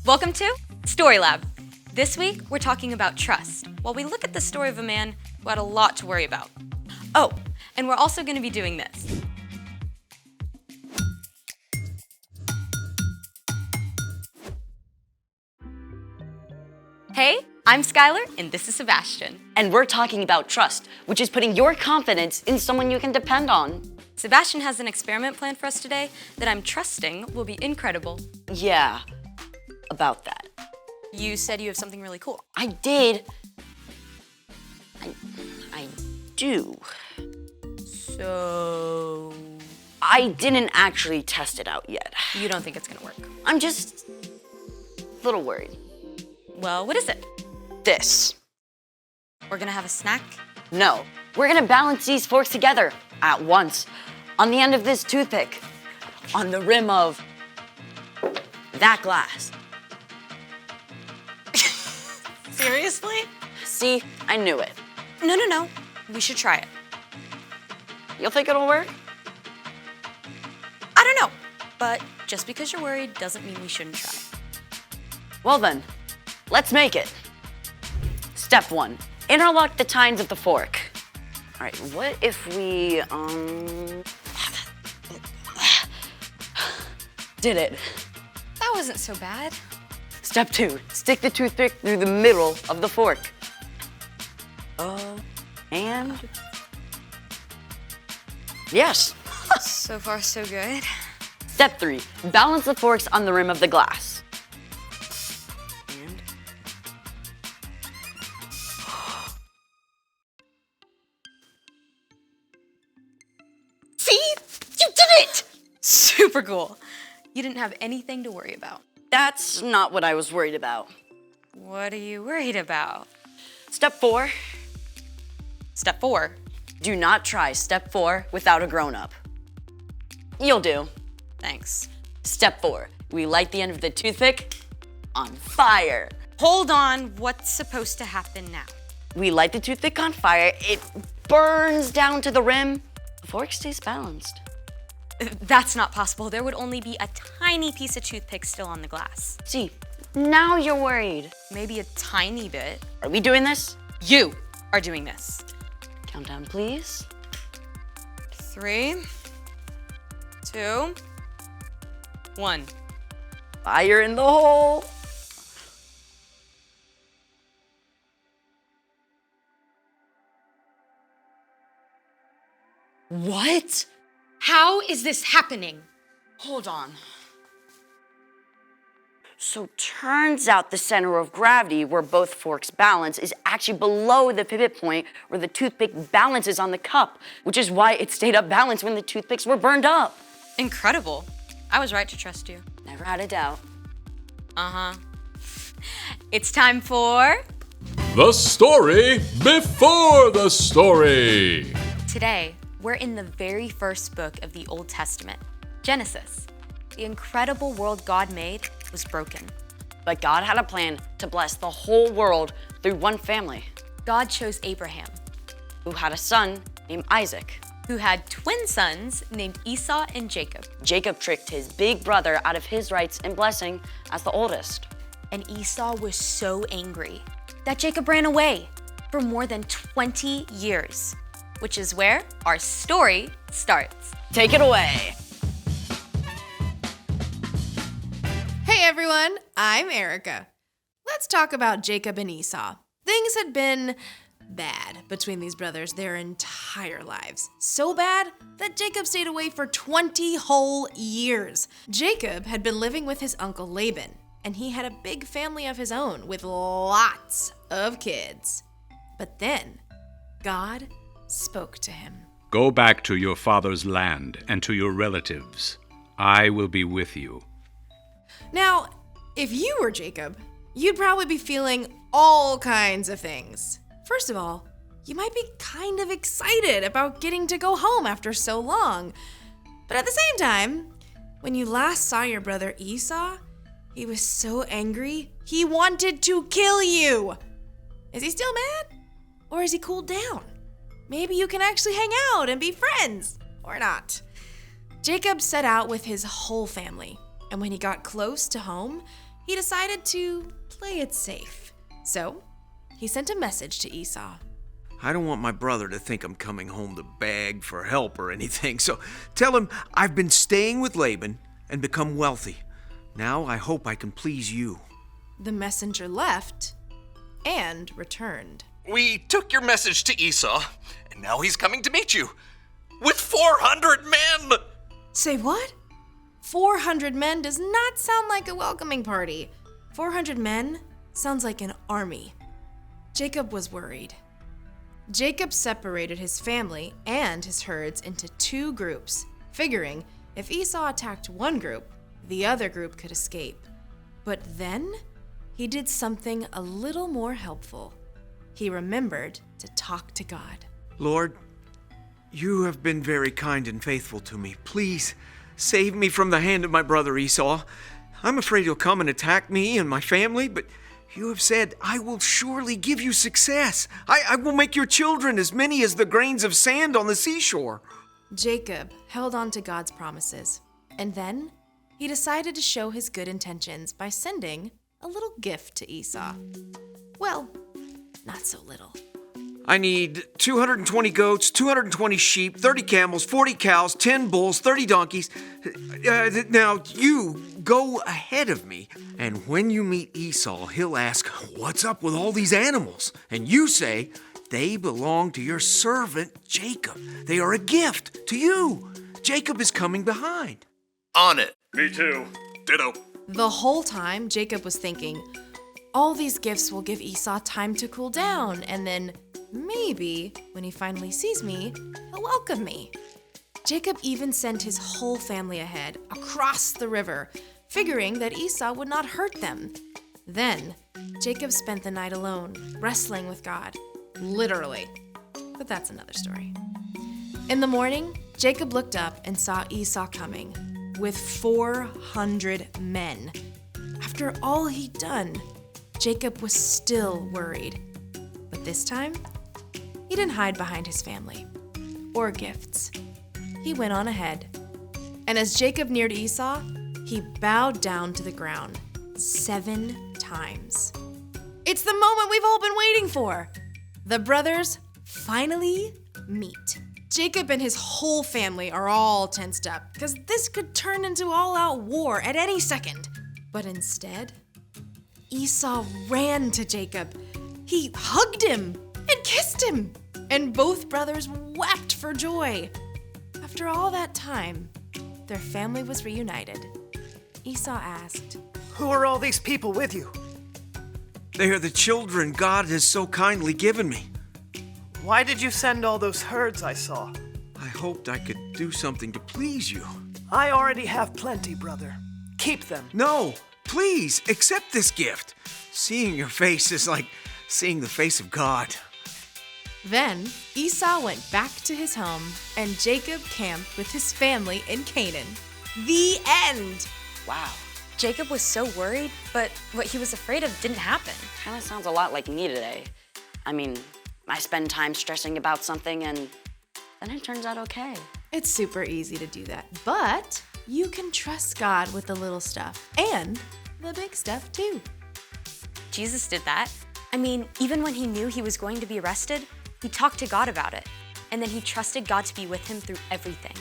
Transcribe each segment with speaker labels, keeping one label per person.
Speaker 1: Welcome to Story Lab. This week, we're talking about trust, while we look at the story of a man who had a lot to worry about. Oh, and we're also going to be doing this. Hey, I'm Skylar, and this is Sebastian.
Speaker 2: And we're talking about trust, which is putting your confidence in someone you can depend on.
Speaker 1: Sebastian has an experiment planned for us today that I'm trusting will be incredible.
Speaker 2: Yeah, about that.
Speaker 1: You said you have something really cool.
Speaker 2: I did. I do.
Speaker 1: So...
Speaker 2: I didn't actually test it out yet.
Speaker 1: you don't think it's gonna work?
Speaker 2: I'm just a little worried.
Speaker 1: Well, what is it?
Speaker 2: This.
Speaker 1: We're gonna have a snack?
Speaker 2: No, we're gonna balance these forks together at once on the end of this toothpick, on the rim of that glass.
Speaker 1: Seriously?
Speaker 2: See, I knew it.
Speaker 1: No. We should try it.
Speaker 2: You'll think it'll work?
Speaker 1: I don't know, but just because you're worried doesn't mean we shouldn't try.
Speaker 2: Well then, let's make it. Step 1, interlock the tines of the fork. All right, what if we, did it.
Speaker 1: That wasn't so bad.
Speaker 2: Step 2, stick the toothpick through the middle of the fork. And yes.
Speaker 1: So far, so good.
Speaker 2: Step 3, balance the forks on the rim of the glass. And see? You did it!
Speaker 1: Super cool. You didn't have anything to worry about.
Speaker 2: That's not what I was worried about.
Speaker 1: What are you worried about?
Speaker 2: Step 4,
Speaker 1: Step 4.
Speaker 2: do not try step 4 without a grown-up. You'll do.
Speaker 1: Thanks.
Speaker 2: Step 4, we light the end of the toothpick on fire.
Speaker 1: Hold on, what's supposed to happen now?
Speaker 2: We light the toothpick on fire, it burns down to the rim. The fork stays balanced.
Speaker 1: That's not possible. There would only be a tiny piece of toothpick still on the glass.
Speaker 2: See, now you're worried.
Speaker 1: Maybe a tiny bit.
Speaker 2: Are we doing this?
Speaker 1: You are doing this.
Speaker 2: Countdown, please.
Speaker 1: 3, 2, 1.
Speaker 2: Fire in the hole. What?
Speaker 1: How is this happening?
Speaker 2: Hold on. So turns out the center of gravity where both forks balance is actually below the pivot point where the toothpick balances on the cup, which is why it stayed up balanced when the toothpicks were burned up.
Speaker 1: Incredible. I was right to trust you.
Speaker 2: Never had a doubt.
Speaker 1: Uh-huh. It's time for...
Speaker 3: The story before the story.
Speaker 1: Today, we're in the very first book of the Old Testament, Genesis. The incredible world God made was broken.
Speaker 2: But God had a plan to bless the whole world through one family,
Speaker 1: God chose Abraham,
Speaker 2: who had a son named Isaac.
Speaker 1: who had twin sons named Esau and Jacob.
Speaker 2: Jacob tricked his big brother out of his rights and blessing as the oldest.
Speaker 1: And Esau was so angry that Jacob ran away for more than 20 years, which is where our story starts.
Speaker 2: Take it away.
Speaker 4: Hey everyone, I'm Erica. Let's talk about Jacob and Esau. Things had been bad between these brothers their entire lives. So bad that Jacob stayed away for 20 whole years. Jacob had been living with his uncle Laban, and he had a big family of his own with lots of kids. But then, God spoke to him.
Speaker 5: Go back to your father's land and to your relatives. I will be with you.
Speaker 4: Now, if you were Jacob, you'd probably be feeling all kinds of things. First of all, you might be kind of excited about getting to go home after so long. But at the same time, when you last saw your brother Esau, he was so angry, he wanted to kill you. Is he still mad? Or has he cooled down? Maybe you can actually hang out and be friends, or not. Jacob set out with his whole family, and when he got close to home, he decided to play it safe. So, he sent a message to Esau.
Speaker 6: I don't want my brother to think I'm coming home to beg for help or anything, so tell him I've been staying with Laban and become wealthy. Now I hope I can please you.
Speaker 4: The messenger left and returned.
Speaker 7: We took your message to Esau, and now he's coming to meet you. With 400 men!
Speaker 4: Say what? 400 men does not sound like a welcoming party. 400 men sounds like an army. Jacob was worried. Jacob separated his family and his herds into 2 groups, figuring if Esau attacked one group, the other group could escape. But then he did something a little more helpful. He remembered to talk to God.
Speaker 6: Lord, you have been very kind and faithful to me. Please save me from the hand of my brother Esau. I'm afraid he'll come and attack me and my family, but you have said, I will surely give you success. I will make your children as many as the grains of sand on the seashore.
Speaker 4: Jacob held on to God's promises, and then he decided to show his good intentions by sending a little gift to Esau. Well, not so little.
Speaker 6: I need 220 goats, 220 sheep, 30 camels, 40 cows, 10 bulls, 30 donkeys. Now, you go ahead of me, and when you meet Esau, he'll ask, what's up with all these animals? And you say, they belong to your servant Jacob. They are a gift to you. Jacob is coming behind.
Speaker 7: On it.
Speaker 3: Me too.
Speaker 7: Ditto.
Speaker 4: The whole time, Jacob was thinking, all these gifts will give Esau time to cool down, and then maybe when he finally sees me, he'll welcome me. Jacob even sent his whole family ahead, across the river, figuring that Esau would not hurt them. Then, Jacob spent the night alone, wrestling with God. Literally. But that's another story. In the morning, Jacob looked up and saw Esau coming, with 400 men. After all he'd done, Jacob was still worried. But this time, he didn't hide behind his family or gifts. He went on ahead. And as Jacob neared Esau, he bowed down to the ground 7 times. It's the moment we've all been waiting for. The brothers finally meet. Jacob and his whole family are all tensed up because this could turn into all-out war at any second. But instead, Esau ran to Jacob. He hugged him and kissed him, and both brothers wept for joy. After all that time, their family was reunited. Esau asked,
Speaker 8: Who are all these people with you?
Speaker 6: They are the children God has so kindly given me.
Speaker 8: Why did you send all those herds I saw?
Speaker 6: I hoped I could do something to please you.
Speaker 8: I already have plenty, brother. Keep them.
Speaker 6: No, please, accept this gift. Seeing your face is like seeing the face of God.
Speaker 4: Then Esau went back to his home, and Jacob camped with his family in Canaan. The end!
Speaker 2: Wow.
Speaker 1: Jacob was so worried, but what he was afraid of didn't happen.
Speaker 2: Kind of sounds a lot like me today. I mean, I spend time stressing about something and then it turns out okay.
Speaker 4: It's super easy to do that, but you can trust God with the little stuff and the big stuff too.
Speaker 1: Jesus did that. I mean, even when he knew he was going to be arrested, he talked to God about it. And then he trusted God to be with him through everything.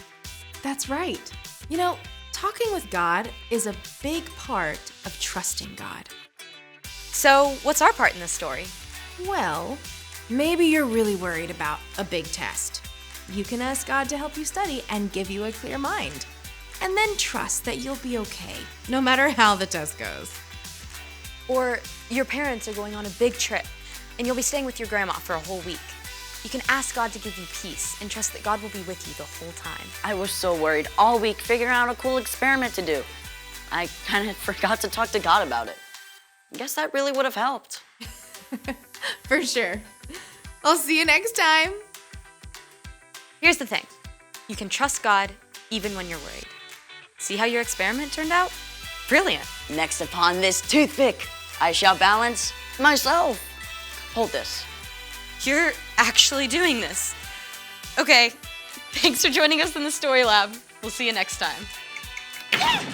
Speaker 4: That's right. You know, talking with God is a big part of trusting God.
Speaker 1: So, what's our part in this story?
Speaker 4: Well, maybe you're really worried about a big test. You can ask God to help you study and give you a clear mind. And then trust that you'll be okay, no matter how the test goes.
Speaker 1: Or your parents are going on a big trip, and you'll be staying with your grandma for a whole week. You can ask God to give you peace and trust that God will be with you the whole time.
Speaker 2: I was so worried all week figuring out a cool experiment to do. I kind of forgot to talk to God about it. I guess that really would have helped.
Speaker 4: For sure. I'll see you next time.
Speaker 1: Here's the thing. You can trust God even when you're worried. See how your experiment turned out? Brilliant.
Speaker 2: Next upon this toothpick, I shall balance myself. Hold this.
Speaker 1: You're actually doing this. Okay, thanks for joining us in the Story Lab. We'll see you next time.